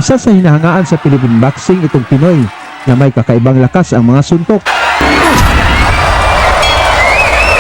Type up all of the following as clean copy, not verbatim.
Isa sa hinahangaan sa Philippine boxing itong Pinoy na may kakaibang lakas ang mga suntok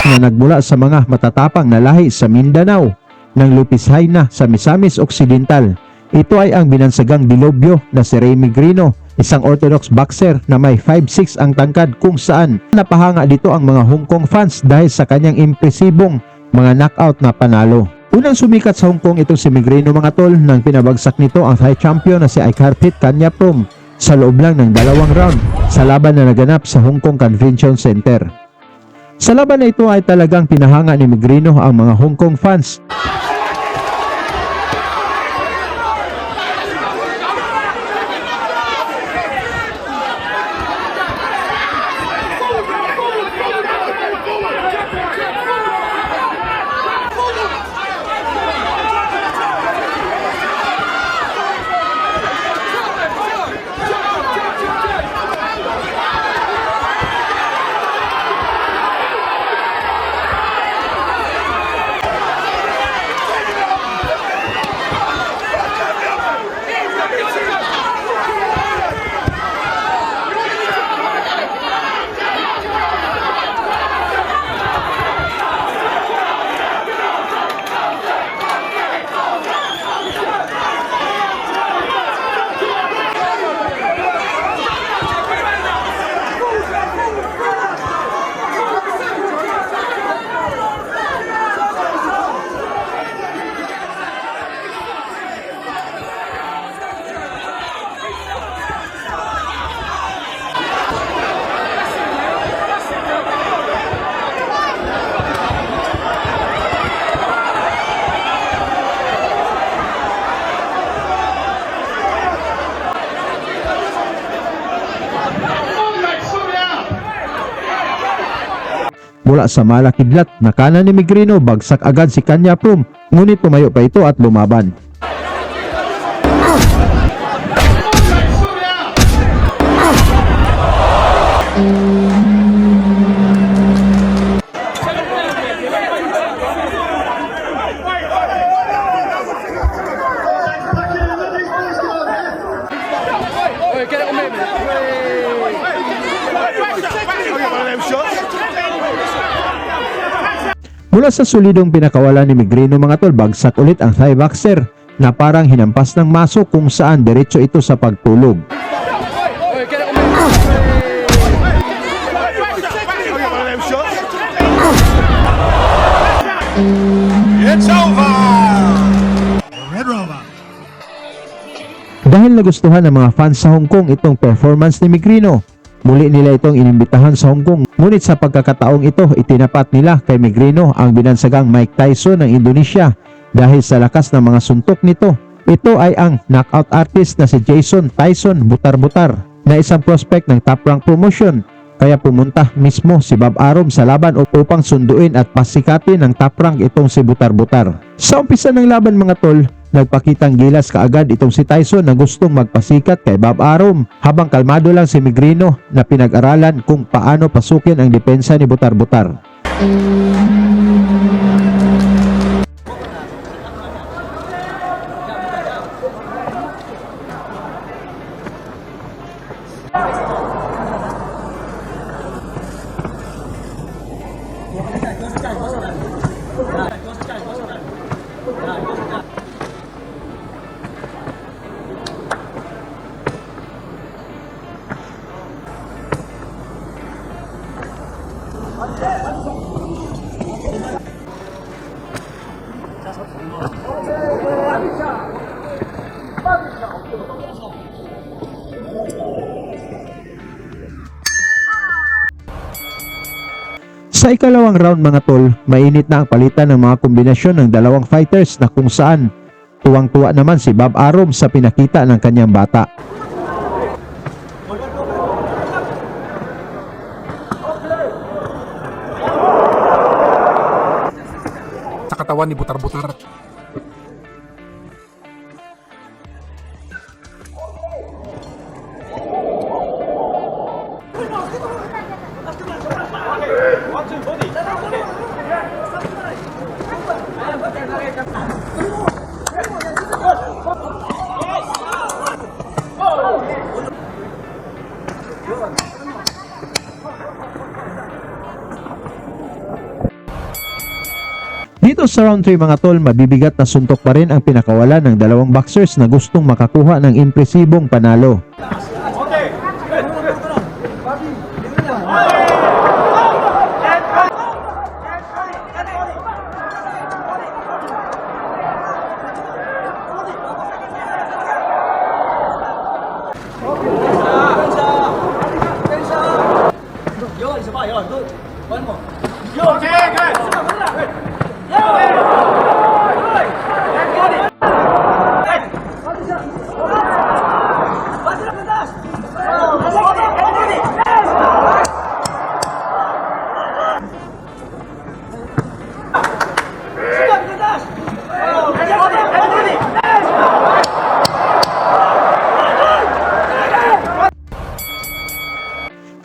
na nagmula sa mga matatapang na lahi sa Mindanao ng Lupis Haina sa Misamis Occidental. Ito ay ang binansagang Dilobyo na si Rey Migrino, isang orthodox boxer na may 5'6" ang tangkad kung saan napahanga dito ang mga Hong Kong fans dahil sa kanyang impresibong mga knockout na panalo. Unang sumikat sa Hong Kong itong si Migrino mga tol nang pinabagsak nito ang Thai champion na si Ikarpit Kanyaprom sa loob lang ng 2 round sa laban na naganap sa Hong Kong Convention Center. Sa laban na ito ay talagang pinahanga ni Migrino ang mga Hong Kong fans. Mula sa malakidlat na kanan ni Migrino, bagsak agad si Kanyaprom, ngunit tumayo pa ito at lumaban. Mula sa solidong pinakawalan ni Migrino mga tol, bagsak ulit ang Thai boxer na parang hinampas ng maso kung saan diretso ito sa pagtulog. It's over! Dahil nagustuhan ng mga fans sa Hong Kong itong performance ni Migrino, muli nila itong inimbitahan sa Hong Kong. Ngunit sa pagkakataong ito, itinapat nila kay Migrino ang binansagang Mike Tyson ng Indonesia dahil sa lakas ng mga suntok nito. Ito ay ang knockout artist na si Jason Tyson Butar-Butar na isang prospect ng Top Rank Promotion. Kaya pumunta mismo si Bob Arum sa laban upang sunduin at pasikatin ng Top Rank itong si Butar-Butar. Sa umpisa ng laban mga tol, nagpakitang gilas kaagad itong si Tyson na gustong magpasikat kay Bob Arum, habang kalmado lang si Migrino na pinag-aralan kung paano pasukin ang depensa ni Butar-Butar. Sa ikalawang round mga tol, mainit na ang palitan ng mga kombinasyon ng dalawang fighters na kung saan tuwang-tuwa naman si Bob Arum sa pinakita ng kanyang bata. Sa katawan ni Butar-Butar. sa round 3 mga tol, mabibigat na suntok pa rin ang pinakawalan ng dalawang boxers na gustong makakuha ng impresibong panalo.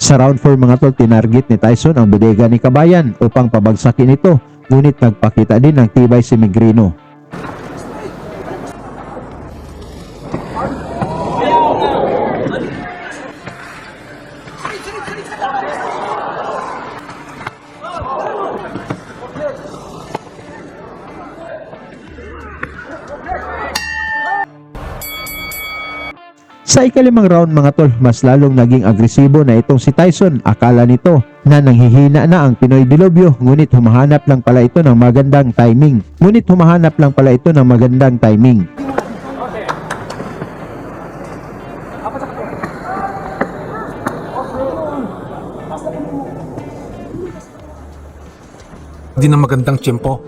Sa round 4 mga tol, tinarget ni Tyson ang bodega ni Kabayan upang pabagsakin ito, ngunit nagpakita din ng tibay si Migrino. Sa ikalimang round mga tol, mas lalong naging agresibo na itong si Tyson. Akala nito na nanghihina na ang Pinoy Dilobyo, ngunit humahanap lang pala ito ng magandang timing. Di na magandang tiyempo.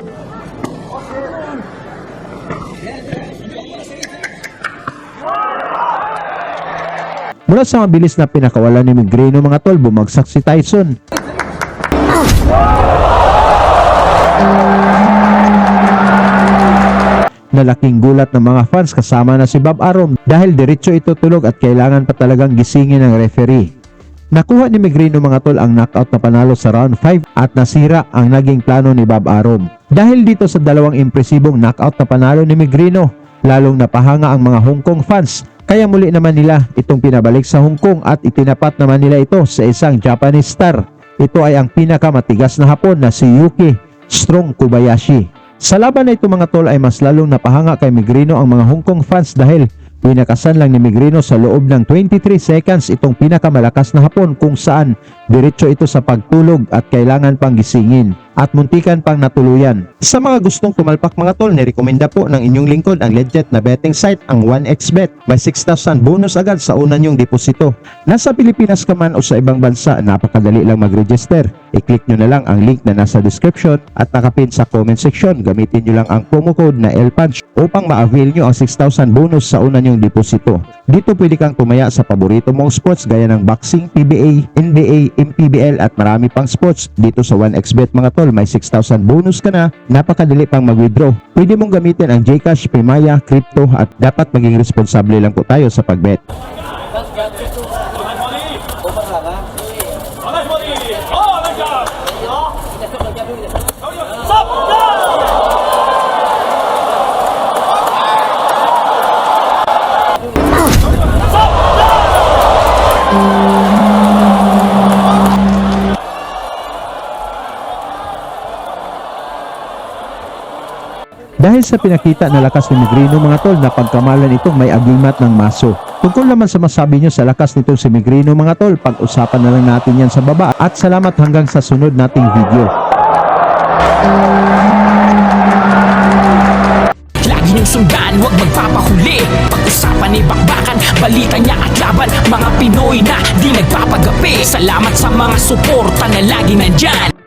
Mula sa mabilis na pinakawalan ni Migrino mga tol, bumagsak si Tyson. Nalaking gulat ng mga fans kasama na si Bob Arum dahil diretso ito tulog at kailangan pa talagang gisingin ng referee. Nakuha ni Migrino mga tol ang knockout na panalo sa round 5 at nasira ang naging plano ni Bob Arum. Dahil dito sa dalawang impresibong knockout na panalo ni Migrino, lalong napahanga ang mga Hong Kong fans. Kaya muli naman nila itong pinabalik sa Hong Kong at itinapat naman nila ito sa isang Japanese star. Ito ay ang pinakamatigas na Hapon na si Yuki Strong Kobayashi. Sa laban na ito mga tol ay mas lalong napahanga kay Migrino ang mga Hong Kong fans dahil pinakasan lang ni Migrino sa loob ng 23 seconds itong pinakamalakas na Hapon kung saan diretso ito sa pagtulog at kailangan pang gisingin at muntikan pang natuluyan. Sa mga gustong tumalpak mga tol, nirekomenda po ng inyong lingkod ang legit na betting site, ang 1xBet. May 6,000 bonus agad sa una nyong deposito. Nasa Pilipinas ka man o sa ibang bansa, napakadali lang mag-register. I-click nyo na lang ang link na nasa description at nakapin sa comment section. Gamitin nyo lang ang promo code na LPUNCH upang ma-avail nyo ang 6,000 bonus sa una nyong deposito. Dito pwede kang tumaya sa paborito mong sports gaya ng boxing, PBA, NBA, MPBL at marami pang sports. Dito sa 1xBet mga tol, may 6,000 bonus ka na, napakadali pang mag-withdraw. Pwede mong gamitin ang Gcash, Paymaya, Crypto at dapat maging responsable lang po tayo sa pagbet. Dahil sa pinakita na lakas ni Migrino mga tol, na pagkamalan itong may agimat ng maso. Tungkol naman sa masabi nyo sa lakas nitong si Migrino mga tol, pag-usapan na lang natin yan sa baba. At salamat hanggang sa sunod nating video. Lagi niyong sundan, huwag magpapahuli. Pag-usapan ni bakbakan, balita niya at laban. Mga Pinoy na di nagpapagapi. Salamat sa mga suporta na lagi nandyan.